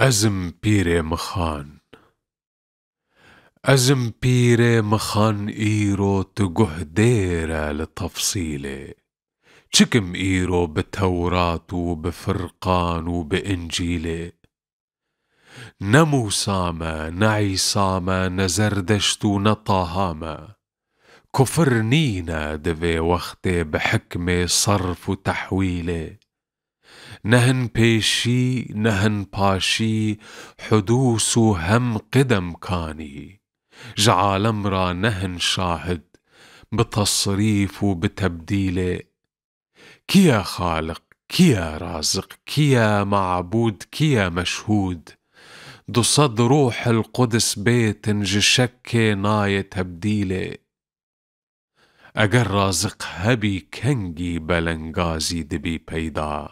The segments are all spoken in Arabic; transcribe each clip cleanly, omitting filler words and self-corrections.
أزم بيري مخان أزم بيري مخان إيرو تجه ديرة لتفصيلي شكم إيرو بتوراة وبفرقان وبإنجيلي نمو ساما نعي ساما نزردشت نطاهاما كفر نينا دفي وقتي بحكمة صرف وتحويلي نهن بيشي نهن باشي حدوث هم قدم كاني جعل امرا نهن شاهد بتصريف وبتبديله كيا خالق كيا رازق كيا معبود كيا مشهود دو صد روح القدس بيت جشك ناي تبديله اگر رازق هبي كنجي بلنغازي دبي بيدا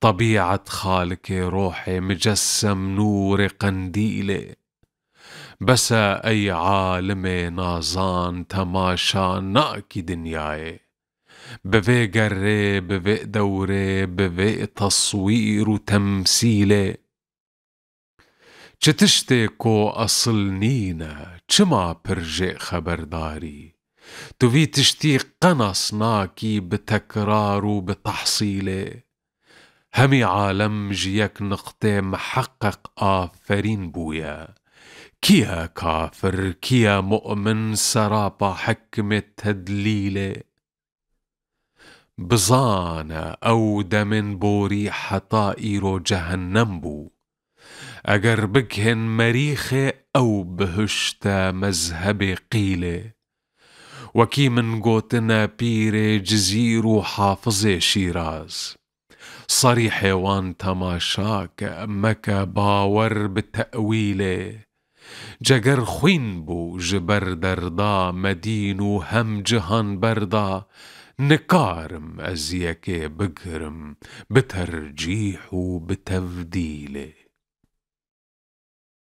طبيعة خالق روحي مجسم نور قنديلي بس أي عالم نازان تماشا ناكي دنياي بفي قري بفي دوري بفي تصوير وتمثيلي چتشتي كو أصل نينا چما برجئ خبرداري تفي تشتي قنص ناكي بتكرار وبتحصيلي همي عالم جيك نقطة محقق آفرين بويا كيا كافر كيا مؤمن سرابا حكمة تدليلة بزانا أو دمن بوري حطائر جهنم بو اگر بكهن مريخة أو بهشتا مذهب قيلة وكي من قوتنا بيري جزيرو حافظ شيراز صريح وان تماشاك أمك باور بالتأويلة جگر خوين بو جبر دردا مدينو هم جهان بردا نكارم أزيك بقرم بترجيح وبتفديله